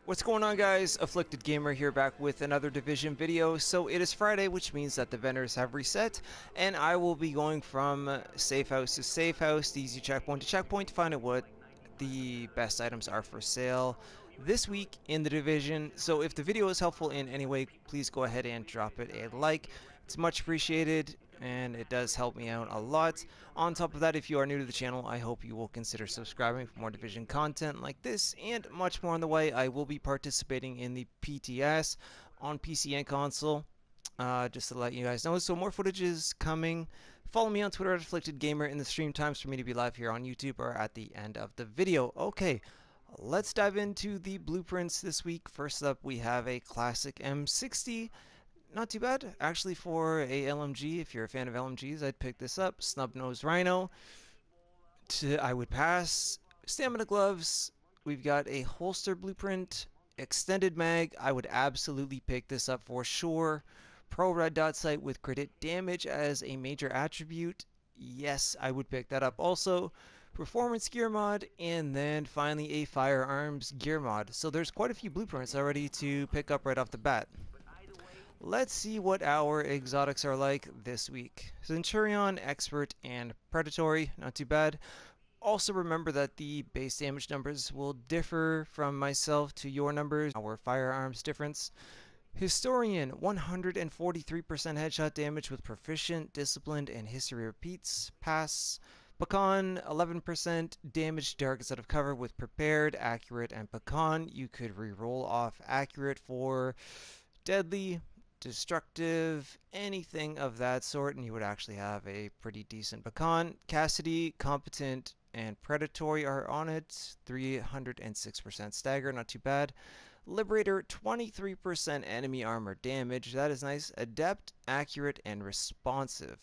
What's going on, guys? Afflicted Gamer here, back with another Division video. So it is Friday, which means that the vendors have reset, and I will be going from safe house to safe house, the easy checkpoint to checkpoint, to find out what the best items are for sale this week in the Division. So if the video is helpful in any way, please go ahead and drop it a like. It's much appreciated, and it does help me out a lot. On top of that, if you are new to the channel, I hope you will consider subscribing for more Division content like this and much more on the way. I will be participating in the PTS on PC and console, just to let you guys know. So more footage is coming. Follow me on Twitter at Afflicted Gamer in the stream times for me to be live here on YouTube or at the end of the video. Okay, let's dive into the blueprints this week. First up, we have a classic M60. Not too bad, actually, for a LMG. If you're a fan of LMGs, I'd pick this up. Snub-nosed Rhino. I would pass. Stamina gloves. We've got a holster blueprint. Extended mag. I would absolutely pick this up for sure. Pro red dot sight with crit hit damage as a major attribute. Yes, I would pick that up also. Performance Gear Mod, and then finally a Firearms Gear Mod. So there's quite a few blueprints already to pick up right off the bat. Let's see what our exotics are like this week. Centurion, Expert, and Predatory, not too bad. Also remember that the base damage numbers will differ from myself to your numbers, our firearms difference. Historian, 143% headshot damage with Proficient, Disciplined, and History Repeats, pass. Pecan, 11% damage to targets out of cover with Prepared, Accurate, and Pecan. You could re-roll off Accurate for Deadly, Destructive, anything of that sort, and you would actually have a pretty decent Pecan. Cassidy, Competent, and Predatory are on it. 306% stagger, not too bad. Liberator, 23% enemy armor damage. That is nice. Adept, Accurate, and Responsive.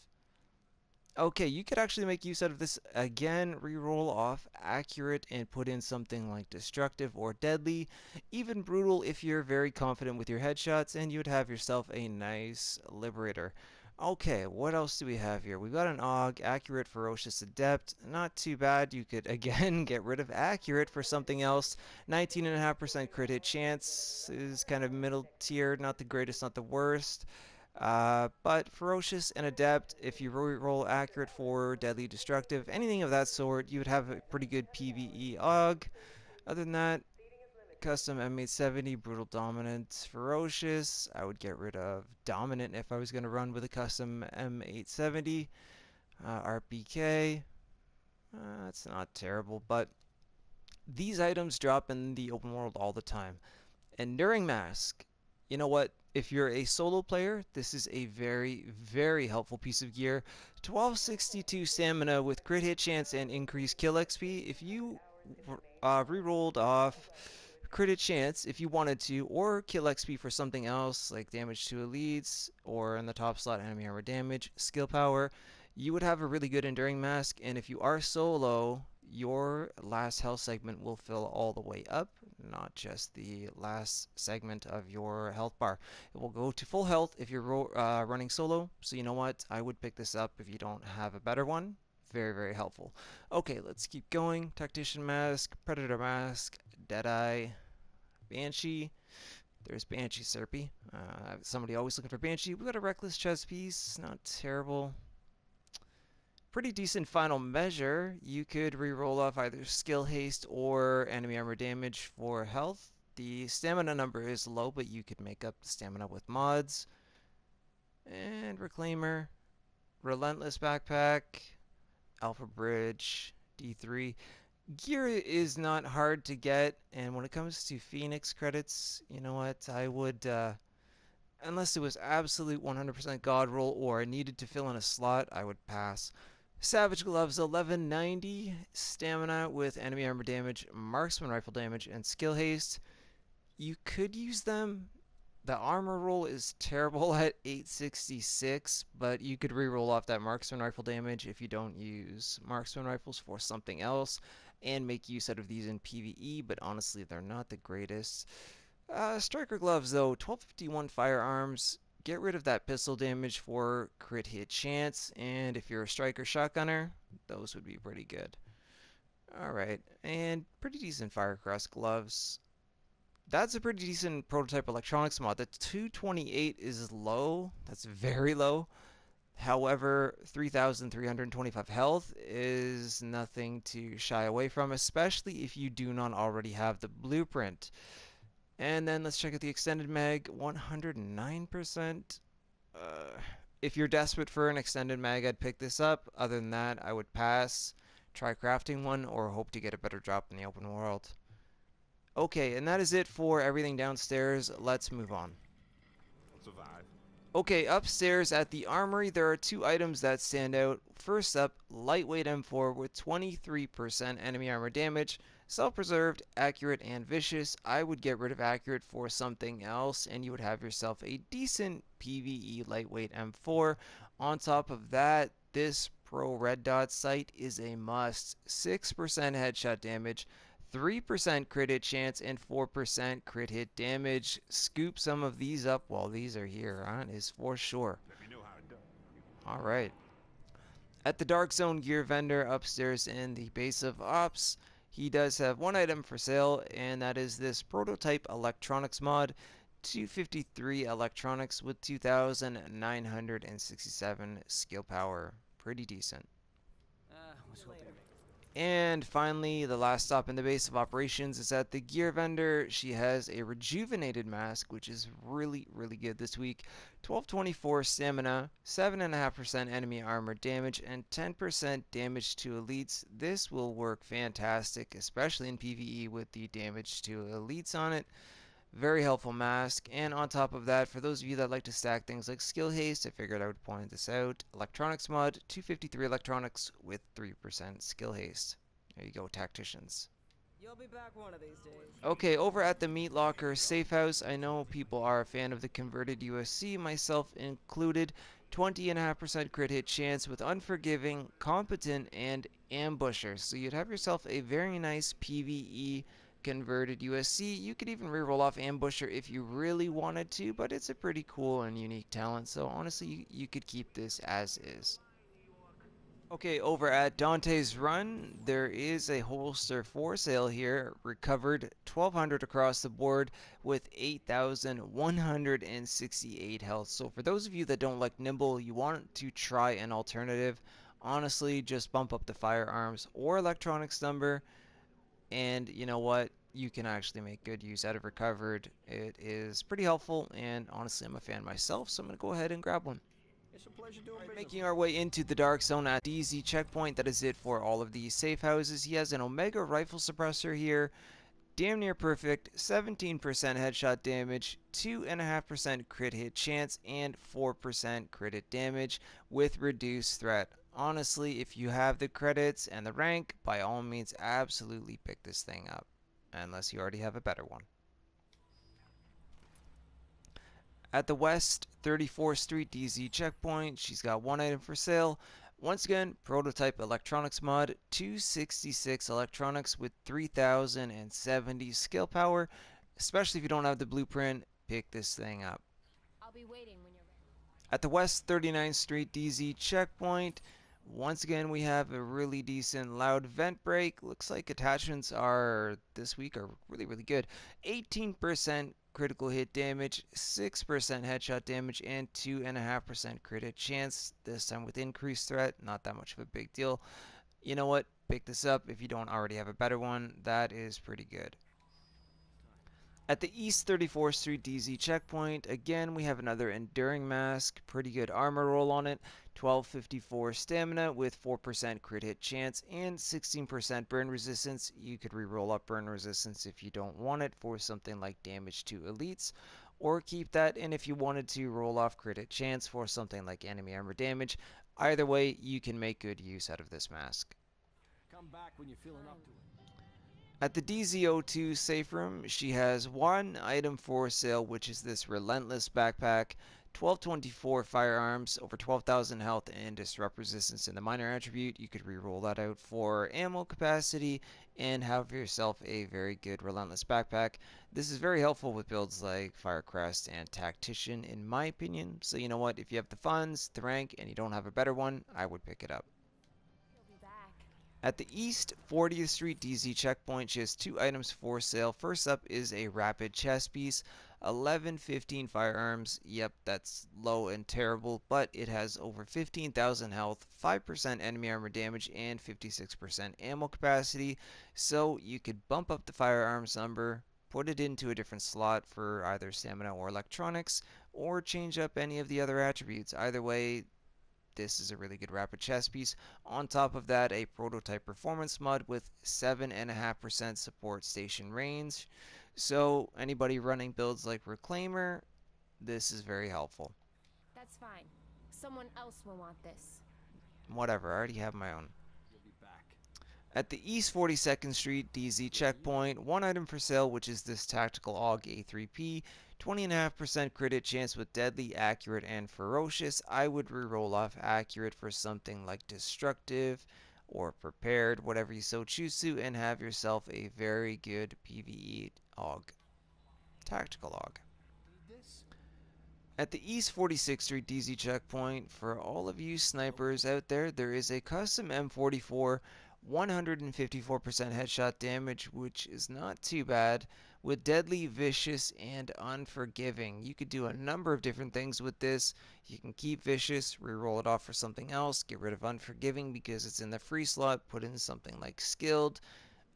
Okay, you could actually make use out of this again, reroll off Accurate and put in something like Destructive or Deadly, even Brutal if you're very confident with your headshots, and you would have yourself a nice Liberator. Okay, what else do we have here? We've got an Aug, Accurate, Ferocious, Adept. Not too bad. You could, again, get rid of Accurate for something else. 19.5% crit hit chance is kind of middle tier, not the greatest, not the worst. But Ferocious and Adept, if you roll Accurate for Deadly, Destructive, anything of that sort, you would have a pretty good PvE Aug. Other than that, Custom M870, Brutal, Dominant, Ferocious. I would get rid of Dominant if I was going to run with a custom M870. RPK, that's not terrible, but these items drop in the open world all the time. Enduring Mask, you know what? If you're a solo player, this is a very, very helpful piece of gear. 1262 stamina with crit hit chance and increased kill XP. If you re-rolled off crit hit chance if you wanted to, or kill XP for something else like damage to elites, or in the top slot enemy armor damage, skill power, you would have a really good enduring mask. And if you are solo, your last health segment will fill all the way up, not just the last segment of your health bar. It will go to full health if you're running solo. So you know what? I would pick this up if you don't have a better one. Very, very helpful. Okay, let's keep going. Tactician mask, Predator mask, Deadeye, Banshee. There's Banshee Serpy. Somebody always looking for Banshee. We got a Reckless chest piece. Not terrible. Pretty decent final measure. You could re-roll off either skill haste or enemy armor damage for health. The stamina number is low, but you could make up the stamina with mods. And Reclaimer, Relentless backpack, Alpha Bridge, D3. Gear is not hard to get, and when it comes to Phoenix credits, you know what, I would, unless it was absolute 100% god roll or I needed to fill in a slot, I would pass. Savage Gloves, 1190, stamina with enemy armor damage, marksman rifle damage, and skill haste. You could use them. The armor roll is terrible at 866, but you could re-roll off that marksman rifle damage if you don't use marksman rifles for something else, and make use out of these in PvE, but honestly, they're not the greatest. Striker Gloves, though, 1251 firearms. Get rid of that pistol damage for crit hit chance, and if you're a striker shotgunner, those would be pretty good. Alright, and pretty decent Firecrest gloves. That's a pretty decent prototype electronics mod. The 228 is low. That's very low. However, 3,325 health is nothing to shy away from, especially if you do not already have the blueprint. And then let's check out the extended mag, 109%. If you're desperate for an extended mag, I'd pick this up. Other than that, I would pass, try crafting one, or hope to get a better drop in the open world. Okay, and that is it for everything downstairs. Let's move on. Survive. Okay, upstairs at the armory, there are two items that stand out. First up, lightweight M4 with 23% enemy armor damage. Self-preserved, accurate, and vicious. I would get rid of accurate for something else, and you would have yourself a decent PvE lightweight M4. On top of that, this Pro Red Dot sight is a must. 6% headshot damage, 3% crit hit chance, and 4% crit hit damage. Scoop some of these up while these are here, is for sure. Let me know how it done. Alright. At the Dark Zone gear vendor upstairs in the base of Ops, he does have one item for sale, and that is this prototype electronics mod. 253 electronics with 2,967 skill power. Pretty decent. And finally, the last stop in the base of operations is at the gear vendor. She has a rejuvenated mask, which is really, really good this week. 1224 stamina, 7.5% enemy armor damage, and 10% damage to elites. This will work fantastic, especially in PvE with the damage to elites on it. Very helpful mask. And on top of that, for those of you that like to stack things like skill haste, I figured I would point this out. Electronics mod, 253 electronics with 3% skill haste. There you go, Tacticians. You'll be back one of these days. Okay, over at the Meat Locker Safe House, I know people are a fan of the converted USC, myself included. 20.5% crit hit chance with Unforgiving, Competent, and Ambusher. So you'd have yourself a very nice PvE converted USC. You could even reroll off Ambusher if you really wanted to, but it's a pretty cool and unique talent, so honestly you could keep this as is. Okay, over at Dante's Run, there is a holster for sale here, recovered 1,200 across the board with 8,168 health. So for those of you that don't like Nimble, you want to try an alternative, honestly just bump up the firearms or electronics number. And you know what? You can actually make good use out of recovered. It is pretty helpful, and honestly, I'm a fan myself, so I'm going to go ahead and grab one. It's a pleasure doing business. Making our way into the Dark Zone at DZ checkpoint. That is it for all of these safe houses. He has an Omega rifle suppressor here. Damn near perfect. 17% headshot damage, 2.5% crit hit chance, and 4% crit hit damage with reduced threat. Honestly, if you have the credits and the rank, by all means, absolutely pick this thing up. Unless you already have a better one. At the West 34th Street DZ checkpoint, she's got one item for sale. Once again, prototype electronics mod, 266 electronics with 3,070 skill power. Especially if you don't have the blueprint, pick this thing up. I'll be waiting when you're ready. At the West 39th Street DZ checkpoint, once again we have a really decent loud vent break. Looks like attachments are this week are really, really good. 18% critical hit damage, 6% headshot damage, and 2.5% crit hit chance. This time with increased threat, not that much of a big deal. You know what? Pick this up if you don't already have a better one. That is pretty good. At the East 34th Street DZ checkpoint, again we have another Enduring Mask, pretty good armor roll on it, 1254 stamina with 4% crit hit chance and 16% burn resistance. You could reroll up burn resistance if you don't want it for something like damage to elites, or keep that in if you wanted to roll off crit hit chance for something like enemy armor damage. Either way, you can make good use out of this mask. Come back when you're feeling up to it. At the DZ02 safe room, she has one item for sale, which is this Relentless backpack. 1224 firearms, over 12,000 health, and disrupt resistance in the minor attribute. You could re-roll that out for ammo capacity and have yourself a very good Relentless backpack. This is very helpful with builds like Firecrest and Tactician, in my opinion. So you know what, if you have the funds, the rank, and you don't have a better one, I would pick it up. You'll be back. At the East 40th Street DZ checkpoint, she has 2 items for sale. First up is a rapid chest piece, 1115 firearms. Yep, that's low and terrible, but it has over 15,000 health, 5% enemy armor damage, and 56% ammo capacity. So you could bump up the firearms number, put it into a different slot for either stamina or electronics, or change up any of the other attributes. Either way, this is a really good rapid chest piece. On top of that, a prototype performance mod with 7.5% support station range. So anybody running builds like Reclaimer, this is very helpful. That's fine. Someone else will want this. Whatever, I already have my own. You'll be back. At the East 42nd Street DZ checkpoint, 1 item for sale, which is this Tactical Aug A3 20.5% crit hit chance with deadly, accurate, and ferocious. I would reroll off accurate for something like destructive or prepared, whatever you so choose to, and have yourself a very good PvE Aug. Tactical Aug. Need this? At the East 46th Street DZ checkpoint, for all of you snipers out there, there is a custom M44 154% headshot damage, which is not too bad, with deadly, vicious, and unforgiving. You could do a number of different things with this. You can keep vicious, reroll it off for something else, get rid of unforgiving because it's in the free slot, put in something like skilled.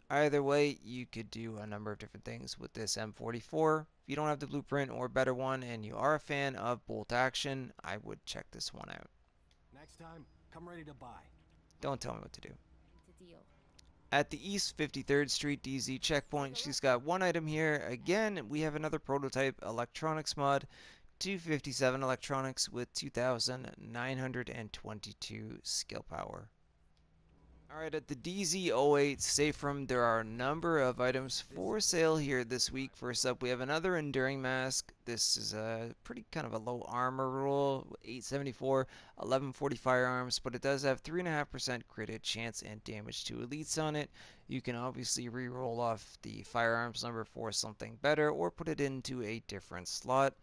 Either way, you could do a number of different things with this M44. If you don't have the blueprint or better one and you are a fan of bolt action, I would check this one out. Next time, come ready to buy. Don't tell me what to do. It's a deal. At the East 53rd Street DZ checkpoint, she's got 1 item here. Again, we have another prototype electronics mod, 257 electronics with 2,922 skill power. Alright, at the DZ08 safe room, there are a number of items for sale here this week. First up, we have another Enduring Mask. This is a pretty kind of a low armor roll, 874, 1140 firearms, but it does have 3.5% crit hit chance and damage to elites on it. You can obviously re-roll off the firearms number for something better or put it into a different slot.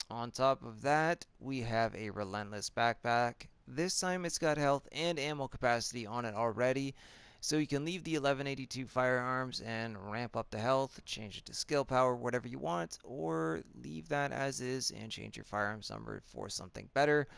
On top of that, we have a Relentless backpack. This time it's got health and ammo capacity on it already, so you can leave the 1182 firearms and ramp up the health, change it to skill power, whatever you want, or leave that as is and change your firearms number for something better.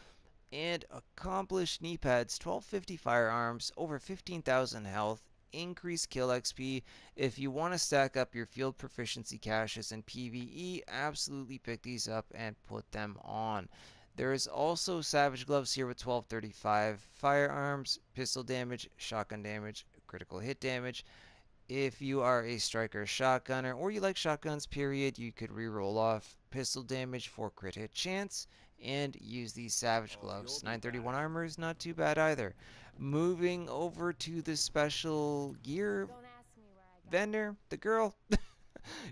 And accomplished knee pads, 1250 firearms, over 15,000 health, increased kill XP. If you want to stack up your field proficiency caches in PvE, absolutely pick these up and put them on. There is also Savage Gloves here with 1235 firearms, pistol damage, shotgun damage, critical hit damage. If you are a striker shotgunner or you like shotguns period, you could re-roll off pistol damage for crit hit chance and use these Savage Gloves. 931 armor is not too bad either. Moving over to the special gear Don't ask me where I got vendor, the girl.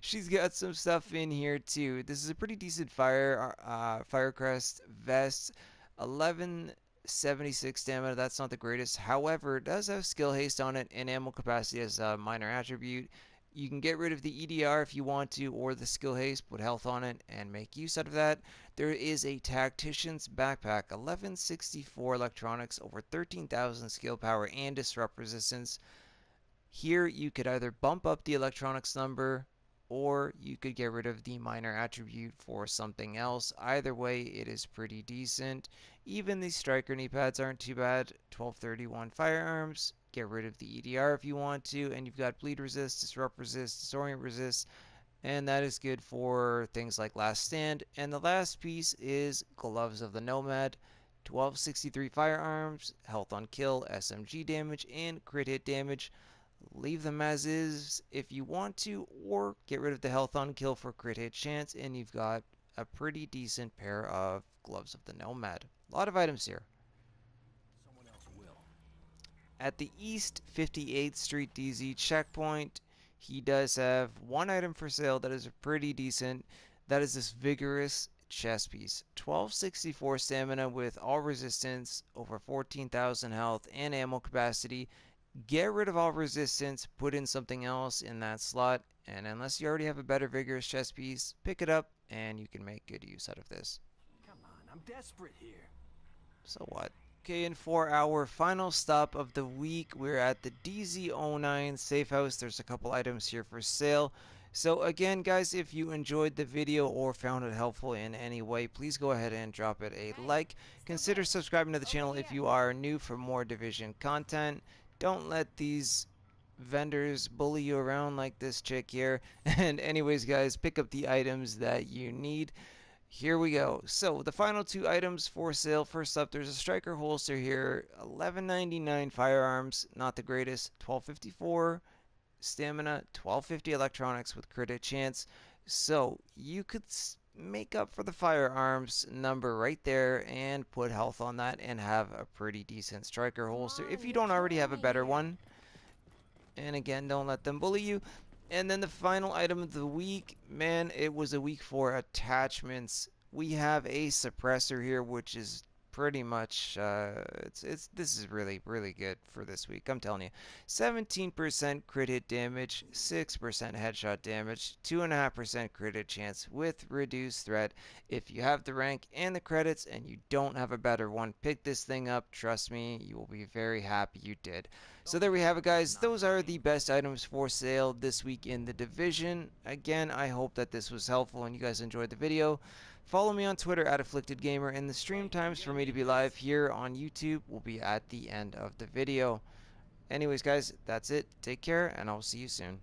She's got some stuff in here too. This is a pretty decent Firecrest vest, 1176 stamina. That's not the greatest. However, it does have skill haste on it and ammo capacity as a minor attribute. You can get rid of the EDR if you want to, or the skill haste, put health on it, and make use out of that. There is a Tactician's backpack, 1164 electronics, over 13,000 skill power and disrupt resistance. Here you could either bump up the electronics number, or you could get rid of the minor attribute for something else. Either way, it is pretty decent. Even the striker knee pads aren't too bad. 1231 firearms. Get rid of the EDR if you want to, and you've got bleed resist, disrupt resist, disorient resist, and that is good for things like last stand. And the last piece is gloves of the Nomad. 1263 firearms, health on kill, SMG damage, and crit hit damage. Leave them as is if you want to, or get rid of the health on kill for crit hit chance, and you've got a pretty decent pair of gloves of the Nomad. A lot of items here. Someone else will. At the East 58th Street DZ checkpoint, he does have 1 item for sale that is pretty decent. That is this Vigorous chest piece. 1264 stamina with all resistance, over 14,000 health, and ammo capacity. Get rid of all resistance, put in something else in that slot, and unless you already have a better Vigorous chest piece, pick it up and you can make good use out of this. Come on, I'm desperate here. So what? Okay, and for our final stop of the week, we're at the DZ09 safe house. There's a couple items here for sale. So again, guys, if you enjoyed the video or found it helpful in any way, please go ahead and drop it a like. Consider subscribing to the channel if you are new for more Division content. Don't let these vendors bully you around like this chick here. And anyways, guys, pick up the items that you need. Here we go. So the final two items for sale. First up, there's a striker holster here, $11.99 firearms, not the greatest, $12.54 stamina, $12.50 electronics with crit chance. So you could make up for the firearms number right there and put health on that and have a pretty decent striker holster if you don't already have a better one. And again, don't let them bully you. And then the final item of the week, man, it was a week for attachments. We have a suppressor here, which is pretty much this is really good for this week. I'm telling you, 17% crit hit damage, 6% headshot damage, 2.5% crit hit chance with reduced threat. If you have the rank and the credits and you don't have a better one, pick this thing up. Trust me, you will be very happy you did. So there we have it, guys. Those are the best items for sale this week in the Division. Again, I hope that this was helpful and you guys enjoyed the video. Follow me on Twitter at AfflictedGamer, and the stream times for me to be live here on YouTube will be at the end of the video. Anyways, guys, that's it. Take care, and I'll see you soon.